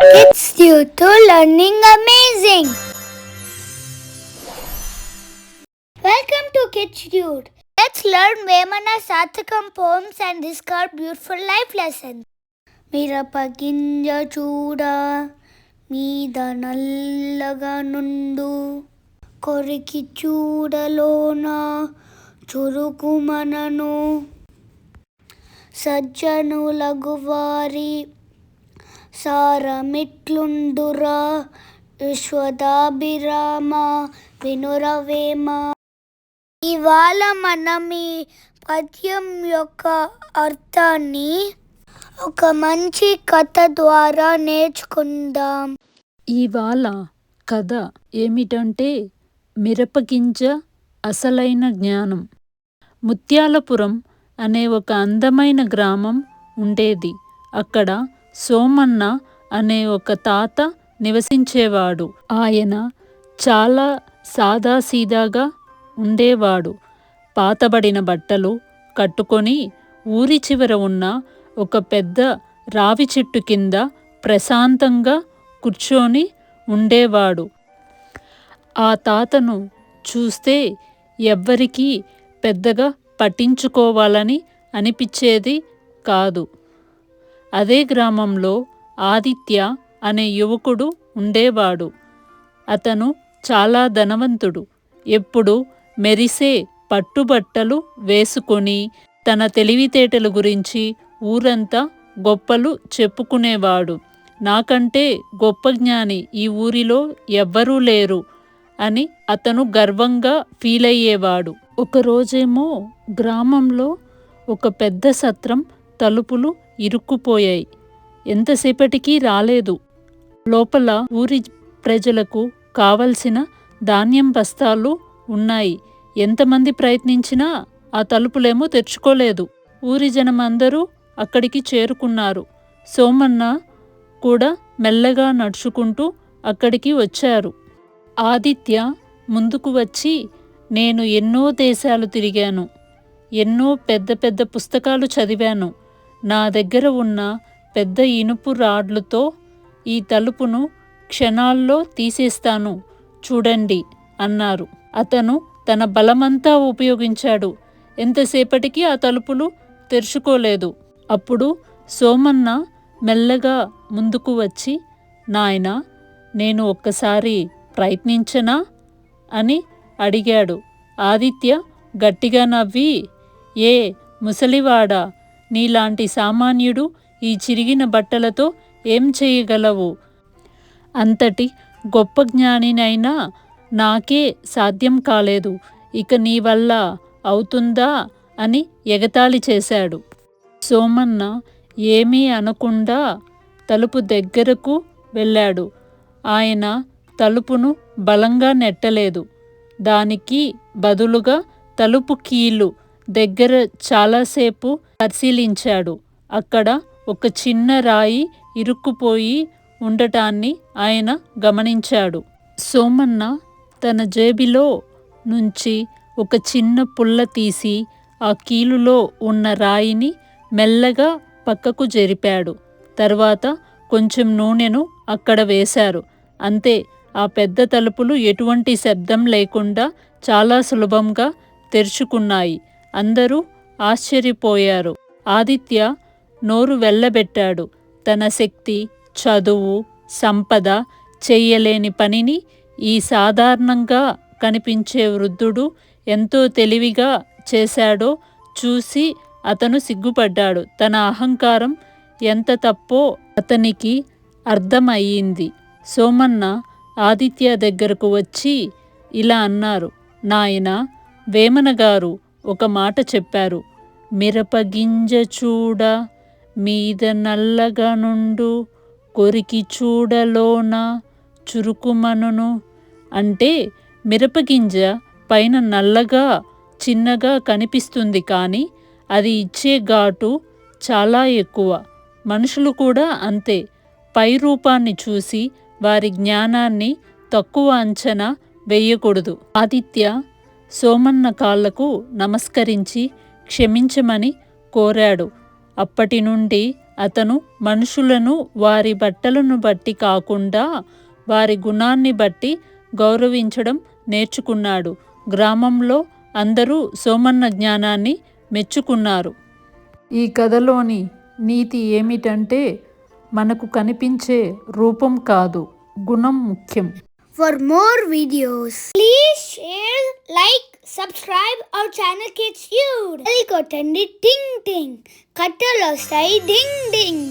Kids due to learning amazing. Welcome to Kids Dude. Let's learn Vemana Sathakam poems and discover beautiful life lessons. మిరపగింజ చూడ మీద నల్లగా నుండు కొరికి చూడలోన చురుకుమనను సజ్జనులగు వారి సారమిట్లుండురా విశ్వదాభిరామ వినురవేమ. ఇవాళ మనం ఈ పద్యం యొక్క అర్థాన్ని ఒక మంచి కథ ద్వారా నేర్చుకుందాం. ఇవాళ కథ ఏమిటంటే మిరపగింజ అసలైన జ్ఞానం. ముత్యాలపురం అనే ఒక అందమైన గ్రామం ఉండేది. అక్కడ సోమన్న అనే ఒక తాత నివసించేవాడు. ఆయన చాలా సాదాసీదాగా ఉండేవాడు. పాతబడిన బట్టలు కట్టుకొని ఊరి చివర ఉన్న ఒక పెద్ద రావి చెట్టు కింద ప్రశాంతంగా కూర్చొని ఉండేవాడు. ఆ తాతను చూస్తే ఎవ్వరికీ పెద్దగా పట్టించుకోవాలని అనిపించేది కాదు. అదే గ్రామంలో ఆదిత్య అనే యువకుడు ఉండేవాడు. అతను చాలా ధనవంతుడు. ఎప్పుడు మెరిసే పట్టుబట్టలు వేసుకొని తన తెలివితేటల గురించి ఊరంతా గొప్పలు చెప్పుకునేవాడు. నాకంటే గొప్ప జ్ఞాని ఈ ఊరిలో ఎవ్వరూ లేరు అని అతను గర్వంగా ఫీల్ అయ్యేవాడు. ఒకరోజేమో గ్రామంలో ఒక పెద్ద సత్రం తలుపులు ఇరుక్కుపోయాయి. ఎంతసేపటికి రాలేదు. లోపల ఊరి ప్రజలకు కావలసిన ధాన్యం బస్తాలు ఉన్నాయి. ఎంతమంది ప్రయత్నించినా ఆ తలుపులేమో తెరుచుకోలేదు. ఊరి జనం అందరూ అక్కడికి చేరుకున్నారు. సోమన్న కూడా మెల్లగా నడుచుకుంటూ అక్కడికి వచ్చారు. ఆదిత్య ముందుకు వచ్చి, నేను ఎన్నో దేశాలు తిరిగాను, ఎన్నో పెద్ద పెద్ద పుస్తకాలు చదివాను. నా దగ్గర ఉన్న పెద్ద ఇనుపు రాడ్లతో ఈ తలుపును క్షణాల్లో తీసేస్తాను చూడండి అన్నారు. అతను తన బలమంతా ఉపయోగించాడు. ఎంతసేపటికి ఆ తలుపులు తెరుచుకోలేదు. అప్పుడు సోమన్న మెల్లగా ముందుకు వచ్చి, నాయనా, నేను ఒక్కసారి ప్రయత్నించనా అని అడిగాడు. ఆదిత్య గట్టిగా నవ్వి, ఏ ముసలివాడా, నీలాంటి సామాన్యుడు ఈ చిరిగిన బట్టలతో ఏం చేయగలవు? అంతటి గొప్ప జ్ఞానినైనా నాకే సాధ్యం కాలేదు. ఇక నీ వల్ల అవుతుందా అని ఎగతాళి చేశాడు. సోమన్న ఏమీ అనకుండా తలుపు దగ్గరకు వెళ్ళాడు. ఆయన తలుపును బలంగా నెట్టలేదు. దానికి బదులుగా తలుపు కీలు దగ్గర చాలాసేపు పరిశీలించాడు. అక్కడ ఒక చిన్న రాయి ఇరుక్కుపోయి ఉండటాన్ని ఆయన గమనించాడు. సోమన్న తన జేబులో నుంచి ఒక చిన్న పుల్ల తీసి ఆ కీలులో ఉన్న రాయిని మెల్లగా పక్కకు జరిపాడు. తర్వాత కొంచెం నూనెను అక్కడ వేశారు. అంతే, ఆ పెద్ద తలుపులు ఎటువంటి శబ్దం లేకుండా చాలా సులభంగా తెరుచుకున్నాయి. అందరూ ఆశ్చర్యపోయారు. ఆదిత్య నోరు వెళ్ళబెట్టాడు. తన శక్తి, చదువు, సంపద చెయ్యలేని పనిని ఈ సాధారణంగా కనిపించే వృద్ధుడు ఎంతో తెలివిగా చేశాడో చూసి అతను సిగ్గుపడ్డాడు. తన అహంకారం ఎంత తప్పో అతనికి అర్థమయ్యింది. సోమన్న ఆదిత్య దగ్గరకు వచ్చి ఇలా అన్నారు, నాయనా, వేమన గారు ఒక మాట చెప్పారు. మిరపగింజ చూడ మీద నల్లగా నుండు కొరికి చూడలోన చురుకుమనును. అంటే మిరపగింజ పైన నల్లగా చిన్నగా కనిపిస్తుంది, కానీ అది ఇచ్చే ఘాటు చాలా ఎక్కువ. మనుషులు కూడా అంతే. పై రూపాన్ని చూసి వారి జ్ఞానాన్ని తక్కువ అంచనా వేయకూడదు. ఆదిత్య సోమన్న కాళ్లకు నమస్కరించి క్షమించమని కోరాడు. అప్పటి నుండి అతను మనుషులను వారి బట్టలను బట్టి కాకుండా వారి గుణాన్ని బట్టి గౌరవించడం నేర్చుకున్నాడు. గ్రామంలో అందరూ సోమన్న జ్ఞానాన్ని మెచ్చుకున్నారు. ఈ కథలోని నీతి ఏమిటంటే, మనకు కనిపించే రూపం కాదు, గుణం ముఖ్యం. For more videos, please share, like, subscribe our channel Kids Cute. Bell కొట్టండి టింగ్ టింగ్. కట్టలు వస్తాయి డింగ్ డింగ్.